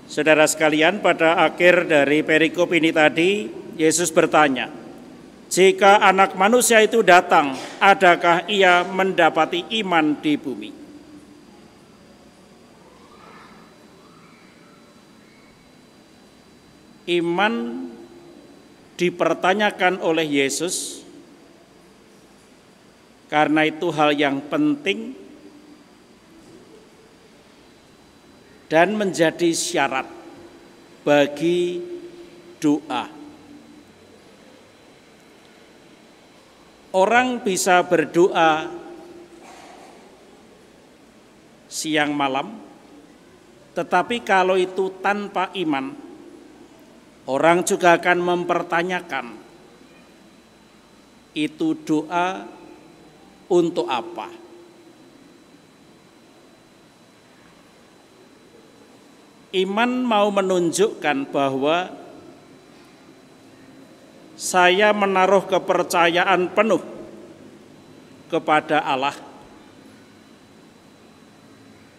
Saudara sekalian, pada akhir dari perikop ini tadi, Yesus bertanya, jika anak manusia itu datang, adakah ia mendapati iman di bumi? Iman dipertanyakan oleh Yesus karena itu hal yang penting dan menjadi syarat bagi doa. Orang bisa berdoa siang malam, tetapi kalau itu tanpa iman, orang juga akan mempertanyakan, itu doa untuk apa? Iman mau menunjukkan bahwa saya menaruh kepercayaan penuh kepada Allah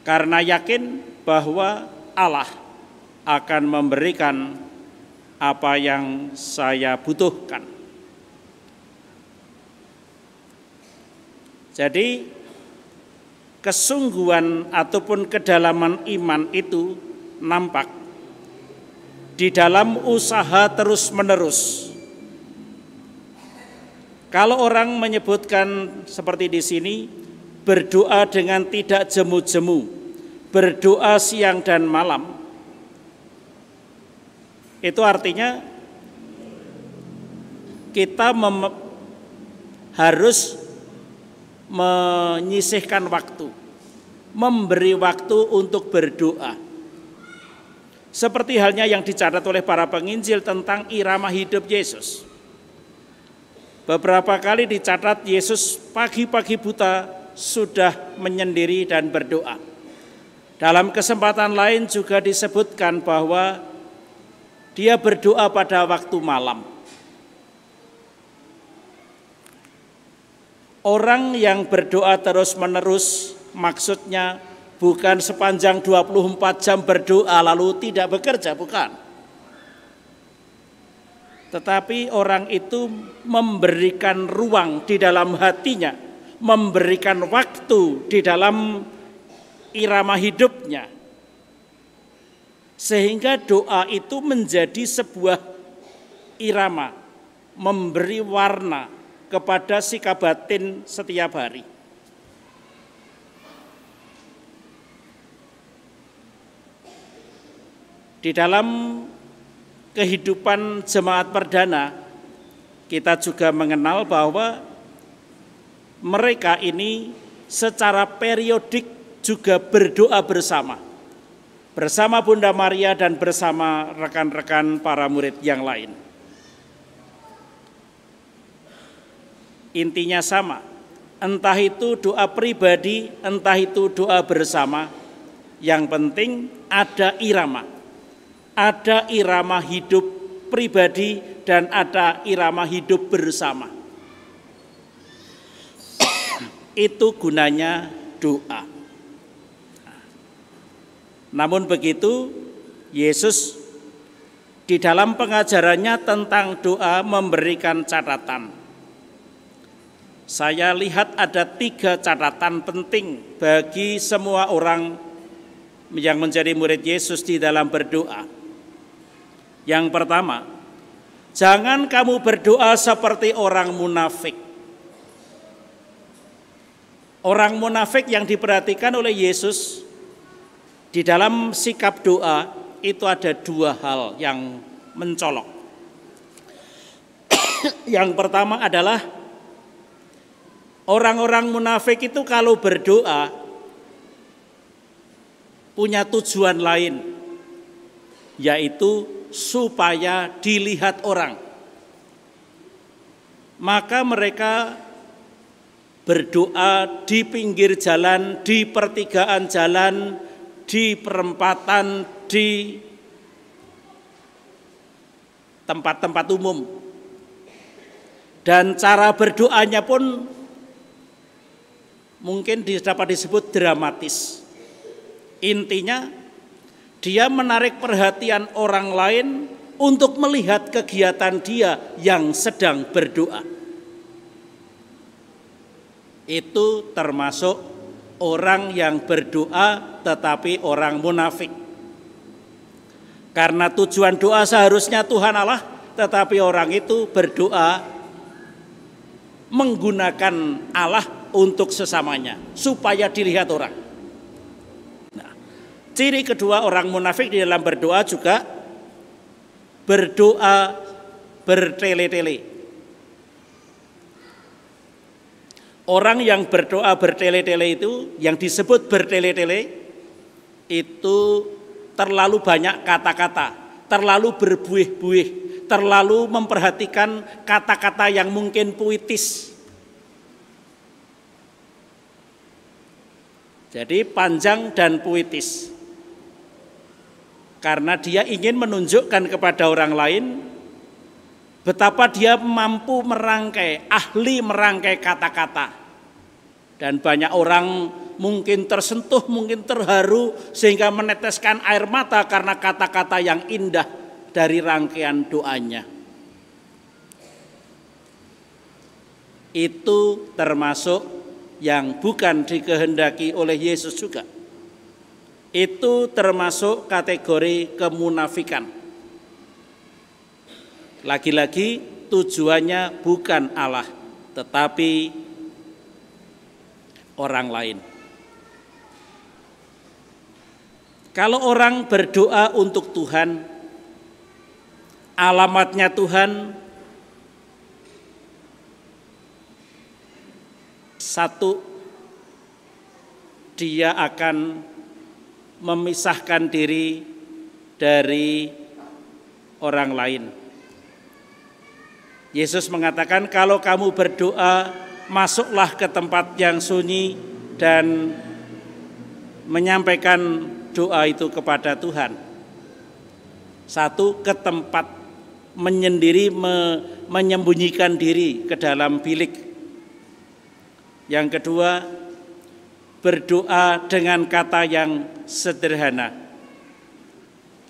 karena yakin bahwa Allah akan memberikan apa yang saya butuhkan. Jadi kesungguhan ataupun kedalaman iman itu nampak di dalam usaha terus-menerus. Kalau orang menyebutkan seperti di sini, berdoa dengan tidak jemu-jemu, berdoa siang dan malam, itu artinya kita harus menyisihkan waktu, memberi waktu untuk berdoa. Seperti halnya yang dicatat oleh para penginjil tentang irama hidup Yesus. Beberapa kali dicatat Yesus pagi-pagi buta sudah menyendiri dan berdoa. Dalam kesempatan lain juga disebutkan bahwa dia berdoa pada waktu malam. Orang yang berdoa terus-menerus maksudnya bukan sepanjang 24 jam berdoa lalu tidak bekerja, bukan. Tetapi orang itu memberikan ruang di dalam hatinya, memberikan waktu di dalam irama hidupnya. Sehingga doa itu menjadi sebuah irama, memberi warna kepada sikap batin setiap hari. Di dalam kehidupan jemaat perdana, kita juga mengenal bahwa mereka ini secara periodik juga berdoa bersama Bunda Maria dan bersama rekan-rekan para murid yang lain. Intinya sama, entah itu doa pribadi, entah itu doa bersama, yang penting ada irama. Ada irama hidup pribadi dan ada irama hidup bersama. Itu gunanya doa. Namun begitu, Yesus di dalam pengajarannya tentang doa memberikan catatan. Saya lihat ada 3 catatan penting bagi semua orang yang menjadi murid Yesus di dalam berdoa. Yang pertama, jangan kamu berdoa seperti orang munafik. Orang munafik yang diperhatikan oleh Yesus di dalam sikap doa itu ada 2 hal yang mencolok. Yang pertama adalah orang-orang munafik itu kalau berdoa punya tujuan lain, yaitu supaya dilihat orang. Maka mereka berdoa di pinggir jalan, di pertigaan jalan, di perempatan, di tempat-tempat umum. Dan cara berdoanya pun mungkin dapat disebut dramatis. Intinya Dia menarik perhatian orang lain untuk melihat kegiatan dia yang sedang berdoa. Itu termasuk orang yang berdoa tetapi orang munafik. Karena tujuan doa seharusnya Tuhan Allah, tetapi orang itu berdoa menggunakan Allah untuk sesamanya, supaya dilihat orang. Nah, ciri kedua orang munafik di dalam berdoa juga berdoa bertele-tele. Orang yang berdoa bertele-tele itu, yang disebut bertele-tele, itu terlalu banyak kata-kata, terlalu berbuih-buih, terlalu memperhatikan kata-kata yang mungkin puitis. Jadi panjang dan puitis. Karena dia ingin menunjukkan kepada orang lain betapa dia mampu merangkai, ahli merangkai kata-kata. Dan banyak orang mungkin tersentuh, mungkin terharu sehingga meneteskan air mata karena kata-kata yang indah dari rangkaian doanya. Itu termasuk yang bukan dikehendaki oleh Yesus juga. Itu termasuk kategori kemunafikan. Lagi-lagi tujuannya bukan Allah, tetapi orang lain. Kalau orang berdoa untuk Tuhan, alamatnya Tuhan, satu, dia akan memisahkan diri dari orang lain. Yesus mengatakan, kalau kamu berdoa, masuklah ke tempat yang sunyi dan menyampaikan doa itu kepada Tuhan. Satu, ke tempat menyendiri, menyembunyikan diri ke dalam bilik. Yang kedua, berdoa dengan kata yang sederhana.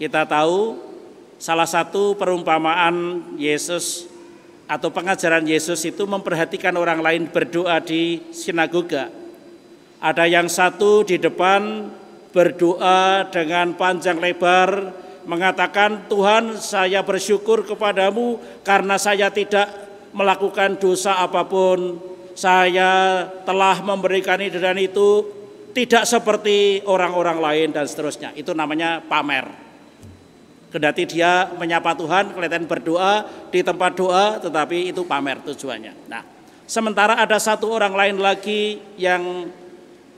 Kita tahu salah satu perumpamaan Yesus atau pengajaran Yesus itu memperhatikan orang lain berdoa di sinagoga. Ada yang satu di depan berdoa dengan panjang lebar, mengatakan, Tuhan, saya bersyukur kepadamu karena saya tidak melakukan dosa apapun. Saya telah memberikan ini dan itu, tidak seperti orang-orang lain dan seterusnya. Itu namanya pamer. Kendati dia menyapa Tuhan, kelihatan berdoa di tempat doa, tetapi itu pamer tujuannya. Nah, sementara ada satu orang lain lagi yang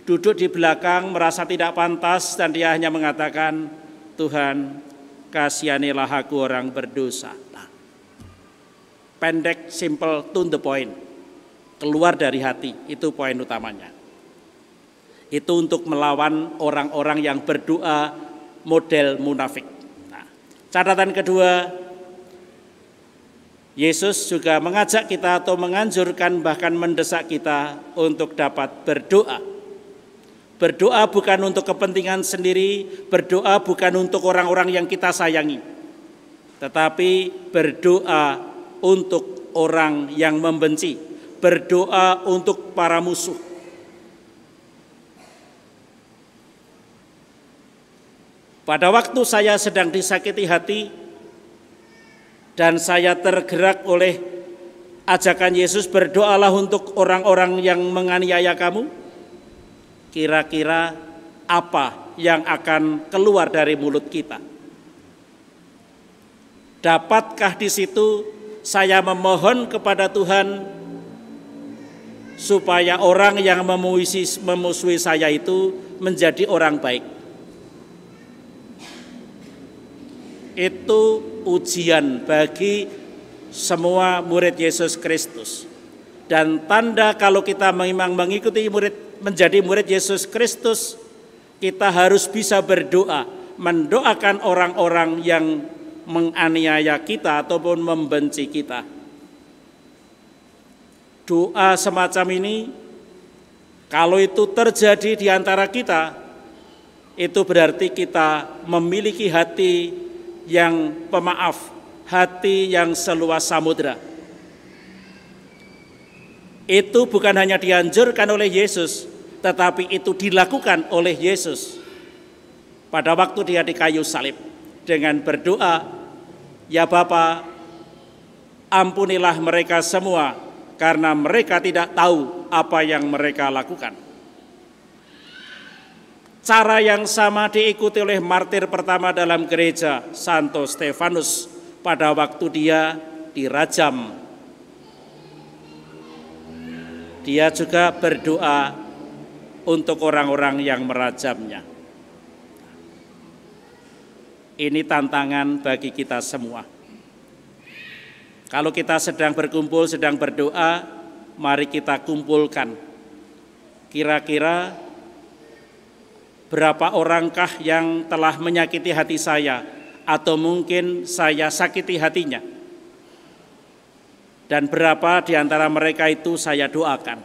duduk di belakang merasa tidak pantas dan dia hanya mengatakan, Tuhan, kasihanilah aku orang berdosa. Nah, pendek, simple, to the point, keluar dari hati, itu poin utamanya. Itu untuk melawan orang-orang yang berdoa model munafik. Nah, catatan kedua, Yesus juga mengajak kita atau menganjurkan bahkan mendesak kita untuk dapat berdoa. Berdoa bukan untuk kepentingan sendiri, berdoa bukan untuk orang-orang yang kita sayangi, tetapi berdoa untuk orang yang membenci, berdoa untuk para musuh. Pada waktu saya sedang disakiti hati dan saya tergerak oleh ajakan Yesus, berdoalah untuk orang-orang yang menganiaya kamu, kira-kira apa yang akan keluar dari mulut kita? Dapatkah di situ saya memohon kepada Tuhan supaya orang yang memusuhi saya itu menjadi orang baik? Itu ujian bagi semua murid Yesus Kristus. Dan tanda kalau kita memang mengikuti menjadi murid Yesus Kristus, kita harus bisa berdoa, mendoakan orang-orang yang menganiaya kita ataupun membenci kita. Doa semacam ini, kalau itu terjadi di antara kita, itu berarti kita memiliki hati yang pemaaf, hati yang seluas samudra. Itu bukan hanya dianjurkan oleh Yesus, tetapi itu dilakukan oleh Yesus pada waktu dia di kayu salib dengan berdoa, "Ya Bapa, ampunilah mereka semua karena mereka tidak tahu apa yang mereka lakukan." Cara yang sama diikuti oleh martir pertama dalam gereja, Santo Stefanus, pada waktu dia dirajam. Dia juga berdoa untuk orang-orang yang merajamnya. Ini tantangan bagi kita semua. Kalau kita sedang berkumpul, sedang berdoa, mari kita kumpulkan. Kira-kira berapa orangkah yang telah menyakiti hati saya, atau mungkin saya sakiti hatinya? Dan berapa di antara mereka itu saya doakan?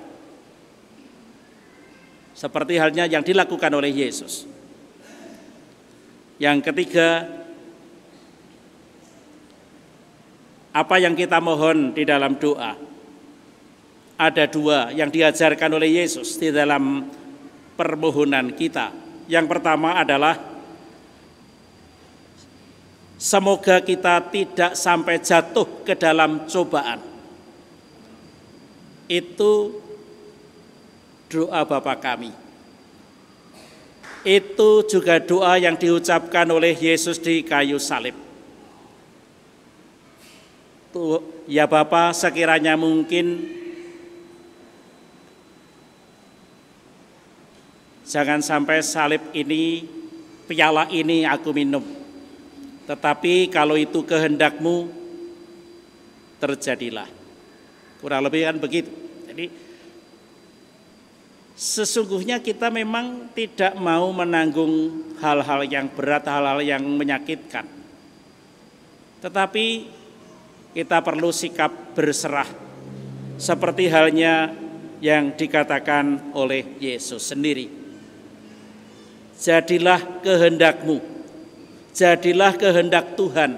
Seperti halnya yang dilakukan oleh Yesus. Yang ketiga, apa yang kita mohon di dalam doa? Ada dua yang diajarkan oleh Yesus di dalam permohonan kita. Yang pertama adalah semoga kita tidak sampai jatuh ke dalam cobaan. Itu doa Bapa kami. Itu juga doa yang diucapkan oleh Yesus di kayu salib. Ya Bapa, sekiranya mungkin jangan sampai salib ini, piala ini aku minum. Tetapi kalau itu kehendak-Mu, terjadilah. Kurang lebih kan begitu. Jadi sesungguhnya kita memang tidak mau menanggung hal-hal yang berat, hal-hal yang menyakitkan. Tetapi kita perlu sikap berserah. Seperti halnya yang dikatakan oleh Yesus sendiri. Jadilah kehendak-Mu, jadilah kehendak Tuhan.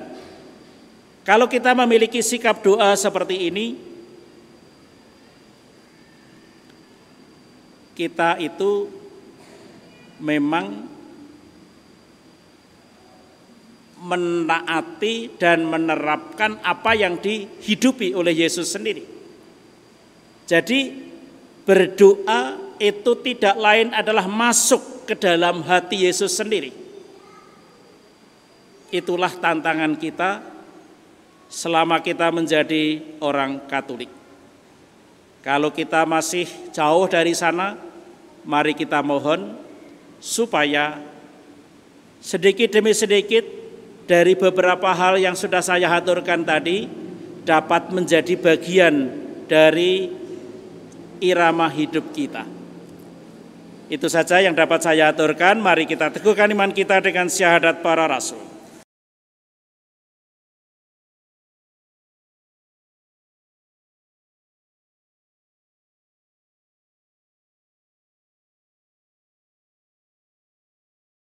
Kalau kita memiliki sikap doa seperti ini, kita itu memang menaati dan menerapkan apa yang dihidupi oleh Yesus sendiri. Jadi berdoa itu tidak lain adalah masuk ke dalam hati Yesus sendiri. Itulah tantangan kita selama kita menjadi orang Katolik. Kalau kita masih jauh dari sana, mari kita mohon supaya sedikit demi sedikit dari beberapa hal yang sudah saya aturkan tadi dapat menjadi bagian dari irama hidup kita. Itu saja yang dapat saya aturkan. Mari kita teguhkan iman kita dengan syahadat para rasul.